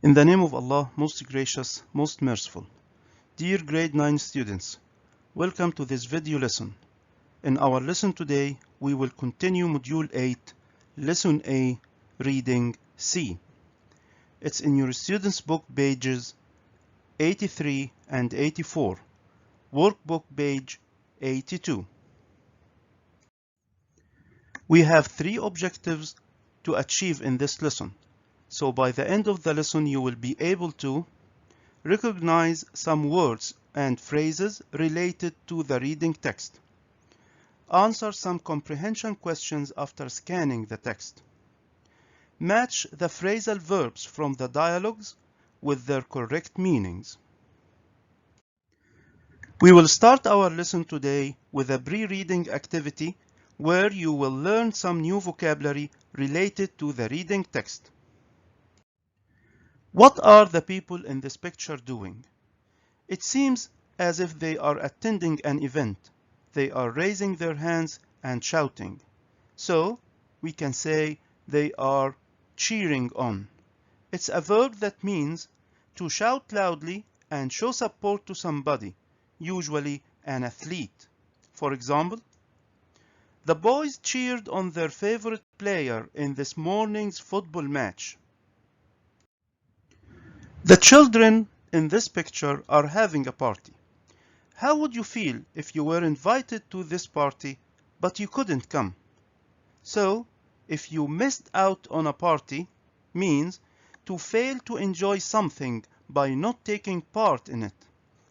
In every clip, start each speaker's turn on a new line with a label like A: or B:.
A: In the name of Allah, most gracious, most merciful. Dear grade 9 students, welcome to this video lesson. In our lesson today, we will continue Module 8, Lesson A, Reading C. It's in your students' book pages 83 and 84, Workbook page 82. We have 3 objectives to achieve in this lesson. So by the end of the lesson, you will be able to recognize some words and phrases related to the reading text. Answer some comprehension questions after scanning the text. Match the phrasal verbs from the dialogues with their correct meanings. We will start our lesson today with a pre-reading activity where you will learn some new vocabulary related to the reading text. What are the people in this picture doing? It seems as if they are attending an event. They are raising their hands and shouting. So we can say they are cheering on. It's a verb that means to shout loudly and show support to somebody, usually an athlete. For example, the boys cheered on their favorite player in this morning's football match. The children in this picture are having a party. How would you feel if you were invited to this party but you couldn't come? So, if you missed out on a party means to fail to enjoy something by not taking part in it.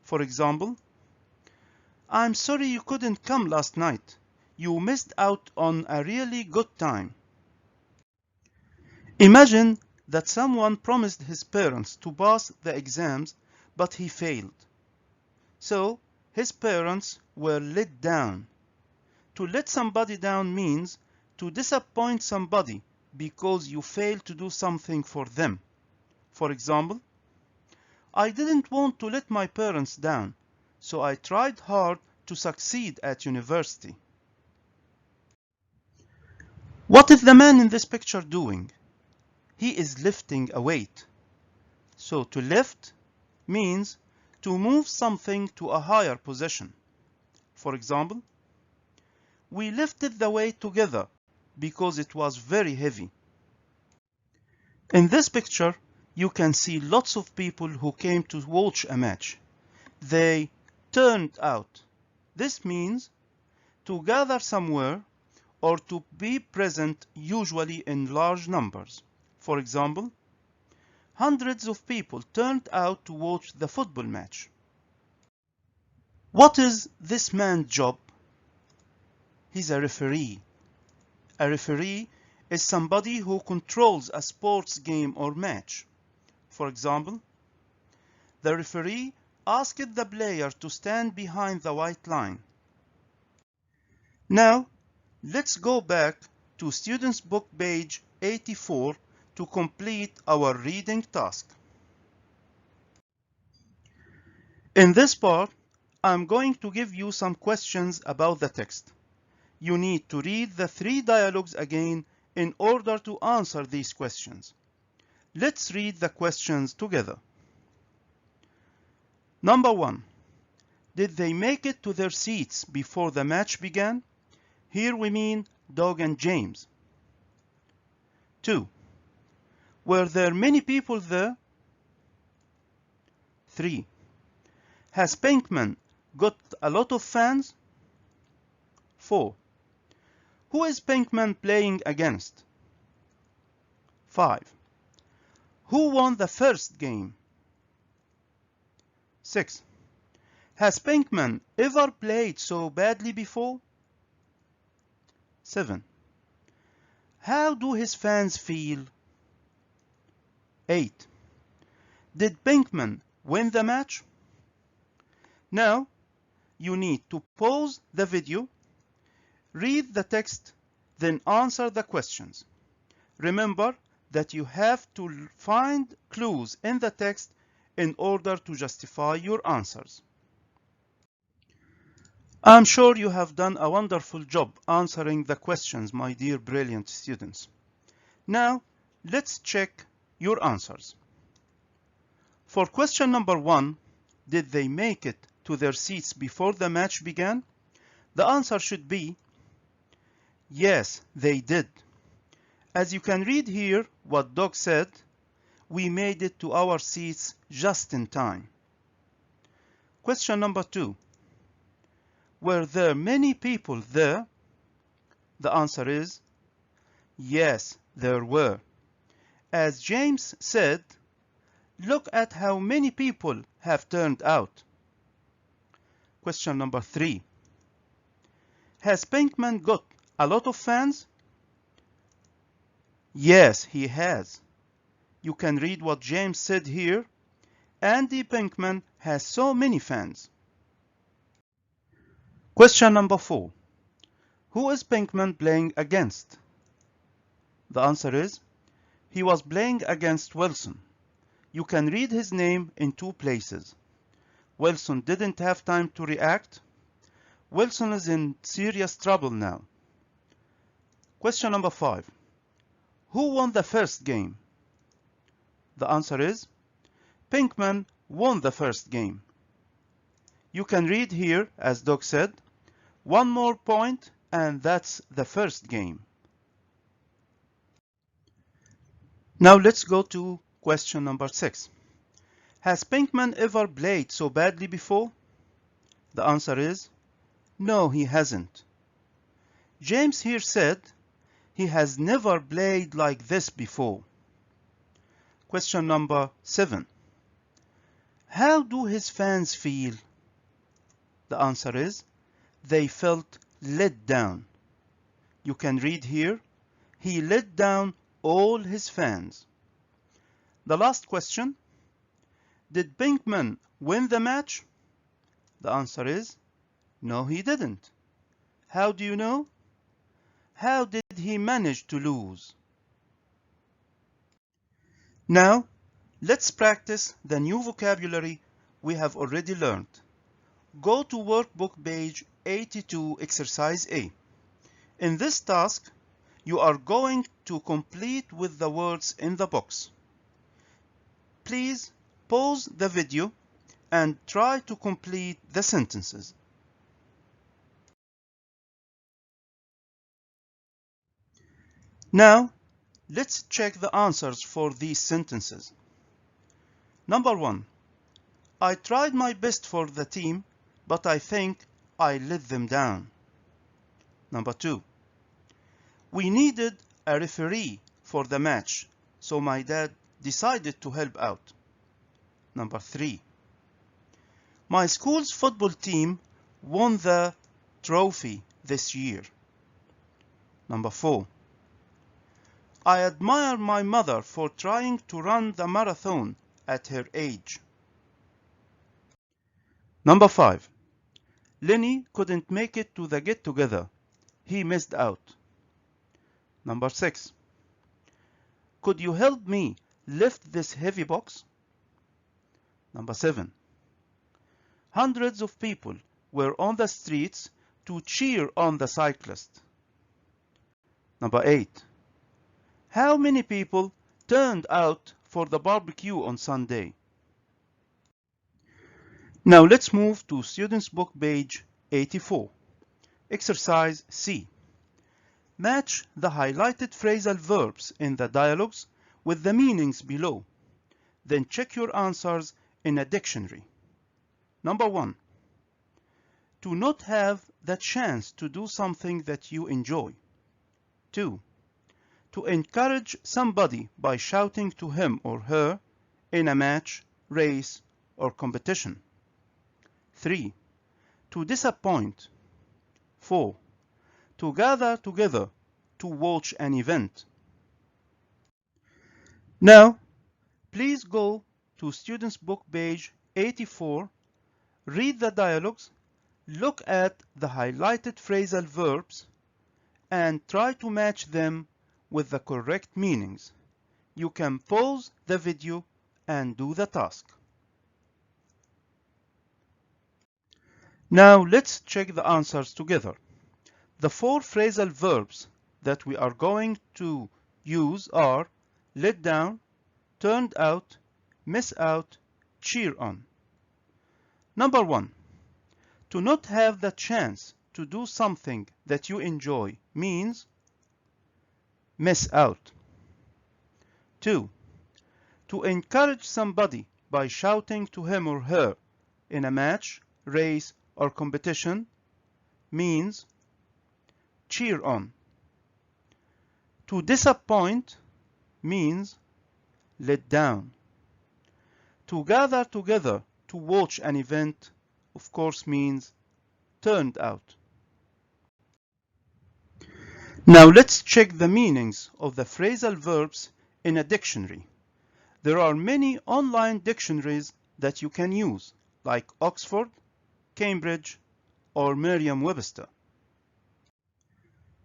A: For example, I'm sorry you couldn't come last night. You missed out on a really good time. Imagine that someone promised his parents to pass the exams, but he failed. So, his parents were let down. To let somebody down means to disappoint somebody because you failed to do something for them. For example, I didn't want to let my parents down, so I tried hard to succeed at university. What is the man in this picture doing? He is lifting a weight. So to lift means to move something to a higher position. For example, we lifted the weight together because it was very heavy. In this picture, you can see lots of people who came to watch a match. They turned out. This means to gather somewhere or to be present, usually in large numbers. For example, hundreds of people turned out to watch the football match. What is this man's job? He's a referee. A referee is somebody who controls a sports game or match. For example, the referee asked the player to stand behind the white line. Now, let's go back to Students' Book page 84 to complete our reading task. In this part, I'm going to give you some questions about the text. You need to read the 3 dialogues again in order to answer these questions. Let's read the questions together. Number 1. Did they make it to their seats before the match began? Here we mean Doug and James. 2. Were there many people there? 3. Has Pinkman got a lot of fans? 4. Who is Pinkman playing against? 5. Who won the first game? 6. Has Pinkman ever played so badly before? 7. How do his fans feel? 8. Did Pinkman win the match? Now, you need to pause the video, read the text, then answer the questions. Remember that you have to find clues in the text in order to justify your answers. I'm sure you have done a wonderful job answering the questions, my dear brilliant students. Now, let's check your answers. For question number 1, did they make it to their seats before the match began? The answer should be yes, they did. As you can read here what Doug said, we made it to our seats just in time. Question number 2, were there many people there? The answer is yes, there were. As James said, look at how many people have turned out. Question number 3, has Pinkman got a lot of fans? Yes, he has. You can read what James said here. Andy Pinkman has so many fans. Question number 4, who is Pinkman playing against? The answer is he was playing against Wilson. You can read his name in 2 places. Wilson didn't have time to react. Wilson is in serious trouble now. Question number 5, who won the first game? The answer is Pinkman won the first game. You can read here, as Doug said, 1 more point and that's the first game. Now let's go to question number 6. Has Pinkman ever played so badly before? The answer is no, he hasn't. James here said he has never played like this before. Question number 7. How do his fans feel? The answer is they felt let down. You can read here, he let down all his fans. The last question, did Pinkman win the match? The answer is no, he didn't. How do you know? How did he manage to lose? Now, let's practice the new vocabulary we have already learned. Go to Workbook page 82, Exercise A. In this task, you are going to complete with the words in the box. Please pause the video and try to complete the sentences. Now, let's check the answers for these sentences. Number 1. I tried my best for the team, but I think I let them down. Number 2. We needed a referee for the match, so my dad decided to help out. Number 3. My school's football team won the trophy this year. Number 4. I admire my mother for trying to run the marathon at her age. Number 5. Lenny couldn't make it to the get-together. He missed out. Number 6. Could you help me lift this heavy box? Number 7. Hundreds of people were on the streets to cheer on the cyclist. Number 8. How many people turned out for the barbecue on Sunday? Now let's move to Students' Book page 84. Exercise C. Match the highlighted phrasal verbs in the dialogues with the meanings below. Then check your answers in a dictionary. Number 1. To not have the chance to do something that you enjoy. 2. To encourage somebody by shouting to him or her in a match, race, or competition. 3. To disappoint. 4. To gather together to watch an event. Now, please go to Students' Book page 84, read the dialogues, look at the highlighted phrasal verbs, and try to match them with the correct meanings. You can pause the video and do the task. Now let's check the answers together. The 4 phrasal verbs that we are going to use are let down, turned out, miss out, cheer on. Number 1. To not have the chance to do something that you enjoy means miss out. 2. To encourage somebody by shouting to him or her in a match, race, or competition means cheer on. To disappoint means let down. To gather together to watch an event, of course, means turned out. Now let's check the meanings of the phrasal verbs in a dictionary. There are many online dictionaries that you can use, like Oxford, Cambridge, or Merriam-Webster.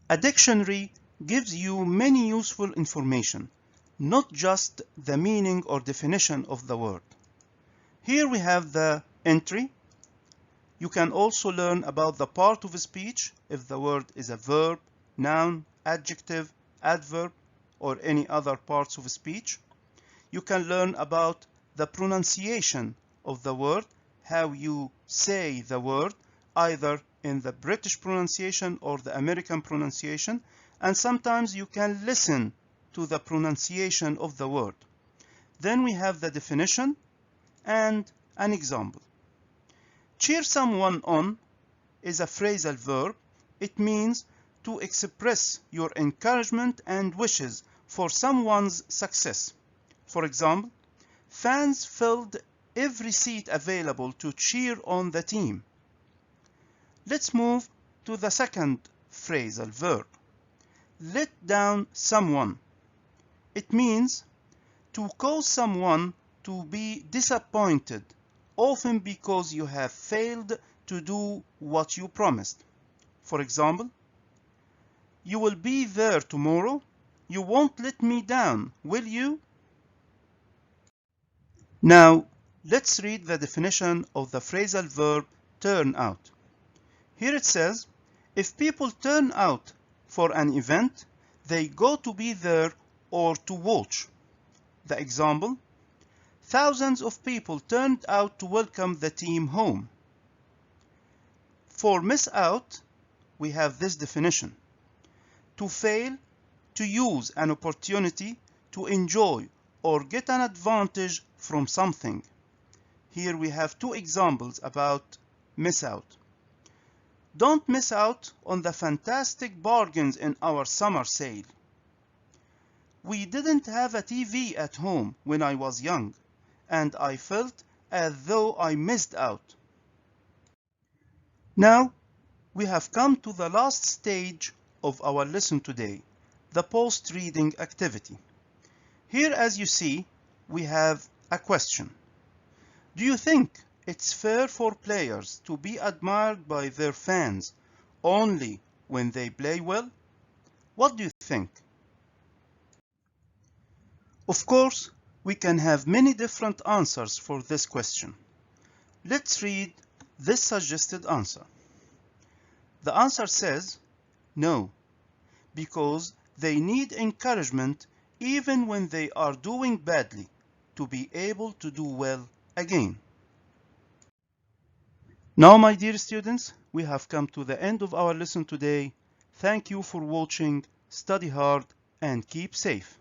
A: A dictionary gives you many useful information, not just the meaning or definition of the word. Here we have the entry. You can also learn about the part of a speech if the word is a verb, noun, adjective, adverb, or any other parts of a speech. You can learn about the pronunciation of the word, how you say the word, either in the British pronunciation or the American pronunciation, and sometimes you can listen to the pronunciation of the word. Then we have the definition and an example. Cheer someone on is a phrasal verb. It means to express your encouragement and wishes for someone's success. For example, fans filled every seat available to cheer on the team. Let's move to the second phrasal verb. Let down someone. It means to cause someone to be disappointed, often because you have failed to do what you promised. For example, you will be there tomorrow. You won't let me down, will you? Now, let's read the definition of the phrasal verb turn out. Here it says, if people turn out for an event, they go to be there or to watch. The example, thousands of people turned out to welcome the team home. For miss out, we have this definition. To fail, to use an opportunity, to enjoy or get an advantage from something. Here we have two examples about miss out. Don't miss out on the fantastic bargains in our summer sale. We didn't have a TV at home when I was young, and I felt as though I missed out. Now, we have come to the last stage of our lesson today, the post-reading activity. Here, as you see, we have a question. Do you think it's fair for players to be admired by their fans only when they play well? What do you think? Of course, we can have many different answers for this question. Let's read this suggested answer. The answer says no, because they need encouragement even when they are doing badly to be able to do well again. Now, my dear students, we have come to the end of our lesson today. Thank you for watching. Study hard and keep safe.